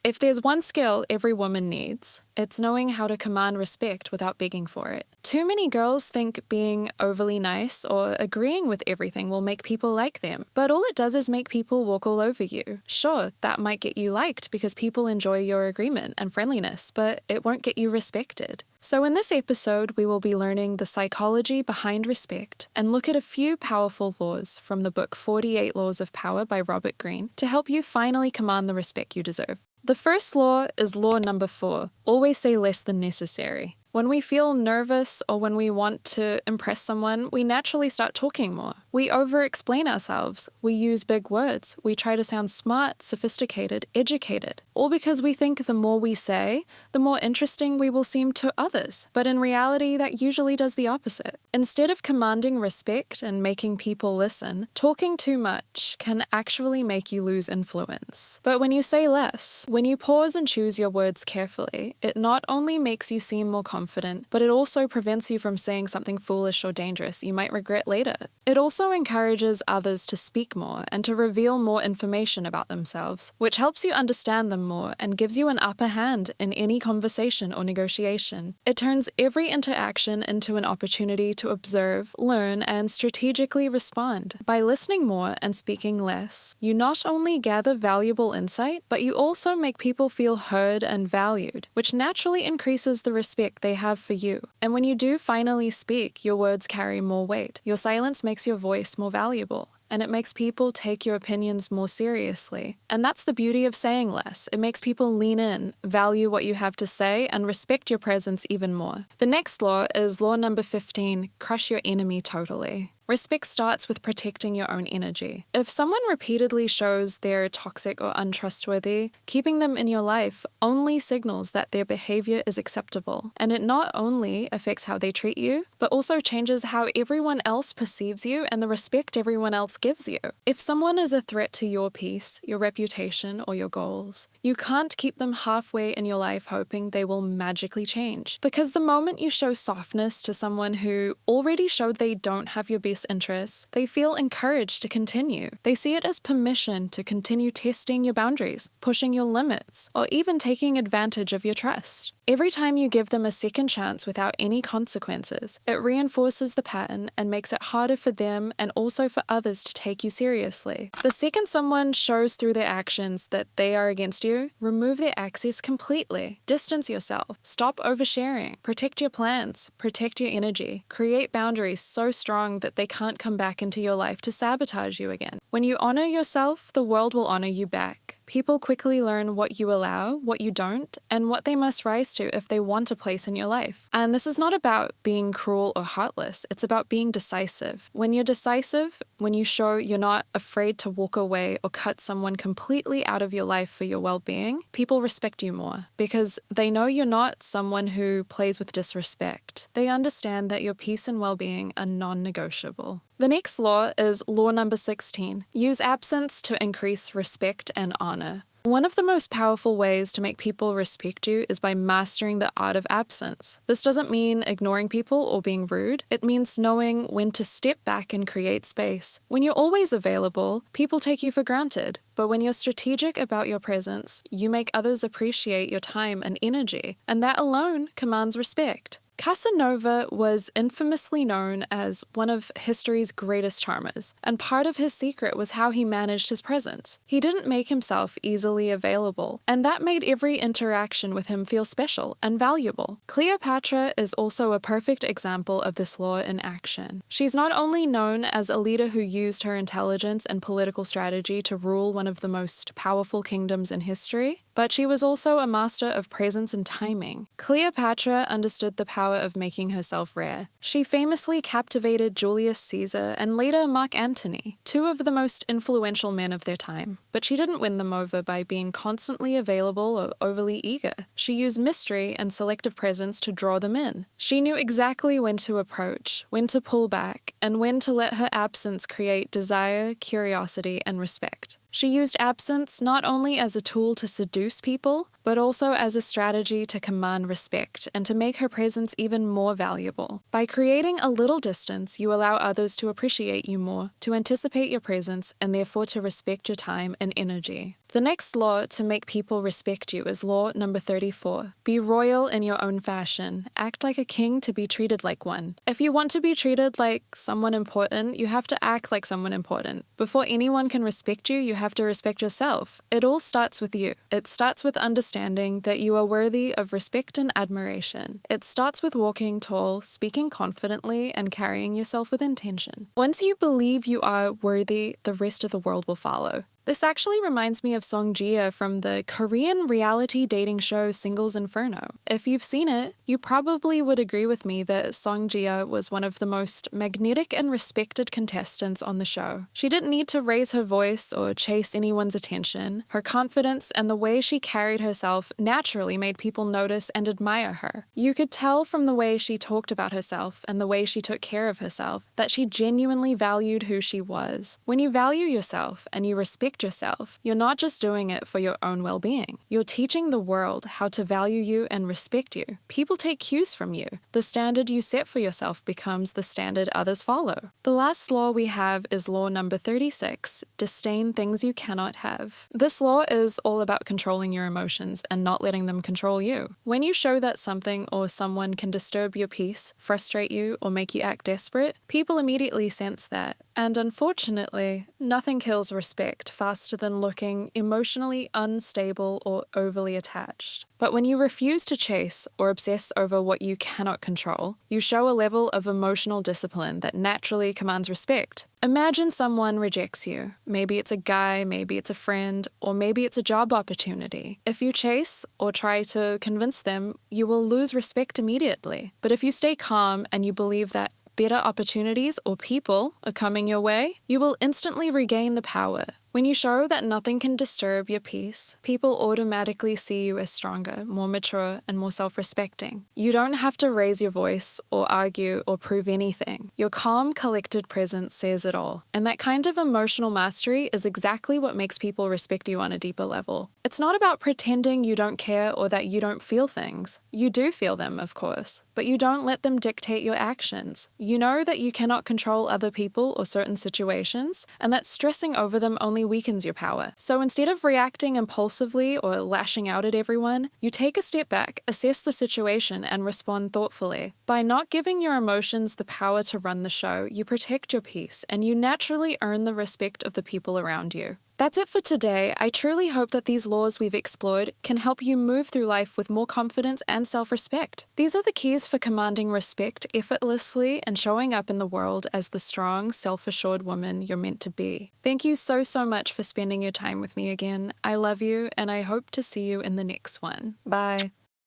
If there's one skill every woman needs, it's knowing how to command respect without begging for it. Too many girls think being overly nice or agreeing with everything will make people like them, but all it does is make people walk all over you. Sure, that might get you liked because people enjoy your agreement and friendliness, but it won't get you respected. So in this episode, we will be learning the psychology behind respect and look at a few powerful laws from the book 48 Laws of Power by Robert Greene to help you finally command the respect you deserve. The first law is law number 4, always say less than necessary. When we feel nervous or when we want to impress someone, we naturally start talking more. We over-explain ourselves. We use big words. We try to sound smart, sophisticated, educated. All because we think the more we say, the more interesting we will seem to others. But in reality, that usually does the opposite. Instead of commanding respect and making people listen, talking too much can actually make you lose influence. But when you say less, when you pause and choose your words carefully, it not only makes you seem more confident, but it also prevents you from saying something foolish or dangerous you might regret later. It also encourages others to speak more and to reveal more information about themselves, which helps you understand them more and gives you an upper hand in any conversation or negotiation. It turns every interaction into an opportunity to observe, learn, and strategically respond. By listening more and speaking less, you not only gather valuable insight, but you also make people feel heard and valued, which naturally increases the respect they have for you. And when you do finally speak, your words carry more weight. Your silence makes your voice more valuable, and it makes people take your opinions more seriously. And that's the beauty of saying less. It makes people lean in, value what you have to say, and respect your presence even more. The next law is law number 15, crush your enemy totally. Respect starts with protecting your own energy. If someone repeatedly shows they're toxic or untrustworthy, keeping them in your life only signals that their behavior is acceptable. And it not only affects how they treat you, but also changes how everyone else perceives you and the respect everyone else gives you. If someone is a threat to your peace, your reputation, or your goals, you can't keep them halfway in your life hoping they will magically change. Because the moment you show softness to someone who already showed they don't have your best interests, they feel encouraged to continue. They see it as permission to continue testing your boundaries, pushing your limits, or even taking advantage of your trust. Every time you give them a second chance without any consequences, it reinforces the pattern and makes it harder for them and also for others to take you seriously. The second someone shows through their actions that they are against you, remove their access completely. Distance yourself. Stop oversharing. Protect your plans. Protect your energy. Create boundaries so strong that they can't come back into your life to sabotage you again. When you honor yourself, the world will honor you back. People quickly learn what you allow, what you don't, and what they must rise to if they want a place in your life. And this is not about being cruel or heartless, it's about being decisive. When you're decisive, when you show you're not afraid to walk away or cut someone completely out of your life for your well-being, people respect you more because they know you're not someone who plays with disrespect. They understand that your peace and well-being are non-negotiable. The next law is law number 16. Use absence to increase respect and honor. One of the most powerful ways to make people respect you is by mastering the art of absence. This doesn't mean ignoring people or being rude. It means knowing when to step back and create space. When you're always available, people take you for granted. But when you're strategic about your presence, you make others appreciate your time and energy, and that alone commands respect. Casanova was infamously known as one of history's greatest charmers, and part of his secret was how he managed his presence. He didn't make himself easily available, and that made every interaction with him feel special and valuable. Cleopatra is also a perfect example of this law in action. She's not only known as a leader who used her intelligence and political strategy to rule one of the most powerful kingdoms in history, but she was also a master of presence and timing. Cleopatra understood the power of making herself rare. She famously captivated Julius Caesar and later Mark Antony, two of the most influential men of their time. But she didn't win them over by being constantly available or overly eager. She used mystery and selective presence to draw them in. She knew exactly when to approach, when to pull back, and when to let her absence create desire, curiosity, and respect. She used absence not only as a tool to seduce people, but also as a strategy to command respect and to make her presence even more valuable. By creating a little distance, you allow others to appreciate you more, to anticipate your presence, and therefore to respect your time and energy. The next law to make people respect you is law number 34. Be royal in your own fashion. Act like a king to be treated like one. If you want to be treated like someone important, you have to act like someone important. Before anyone can respect you, you have to respect yourself. It all starts with you. It starts with understanding that you are worthy of respect and admiration. It starts with walking tall, speaking confidently, and carrying yourself with intention. Once you believe you are worthy, the rest of the world will follow. This actually reminds me of Song Jia from the Korean reality dating show Singles Inferno. If you've seen it, you probably would agree with me that Song Jia was one of the most magnetic and respected contestants on the show. She didn't need to raise her voice or chase anyone's attention. Her confidence and the way she carried herself naturally made people notice and admire her. You could tell from the way she talked about herself and the way she took care of herself that she genuinely valued who she was. When you value yourself and you respect yourself, you're not just doing it for your own well-being. You're teaching the world how to value you and respect you. People take cues from you. The standard you set for yourself becomes the standard others follow. The last law we have is law number 36, disdain things you cannot have. This law is all about controlling your emotions and not letting them control you. When you show that something or someone can disturb your peace, frustrate you, or make you act desperate, people immediately sense that. And unfortunately, nothing kills respect faster than looking emotionally unstable or overly attached. But when you refuse to chase or obsess over what you cannot control, you show a level of emotional discipline that naturally commands respect. Imagine someone rejects you. Maybe it's a guy, maybe it's a friend, or maybe it's a job opportunity. If you chase or try to convince them, you will lose respect immediately. But if you stay calm and you believe that better opportunities or people are coming your way, you will instantly regain the power. When you show that nothing can disturb your peace, people automatically see you as stronger, more mature, and more self-respecting. You don't have to raise your voice or argue or prove anything. Your calm, collected presence says it all. And that kind of emotional mastery is exactly what makes people respect you on a deeper level. It's not about pretending you don't care or that you don't feel things. You do feel them, of course, but you don't let them dictate your actions. You know that you cannot control other people or certain situations, and that stressing over them only weakens your power. So instead of reacting impulsively or lashing out at everyone, you take a step back, assess the situation, and respond thoughtfully. By not giving your emotions the power to run the show, you protect your peace, and you naturally earn the respect of the people around you. That's it for today. I truly hope that these laws we've explored can help you move through life with more confidence and self-respect. These are the keys for commanding respect effortlessly and showing up in the world as the strong, self-assured woman you're meant to be. Thank you so much for spending your time with me again. I love you, and I hope to see you in the next one. Bye.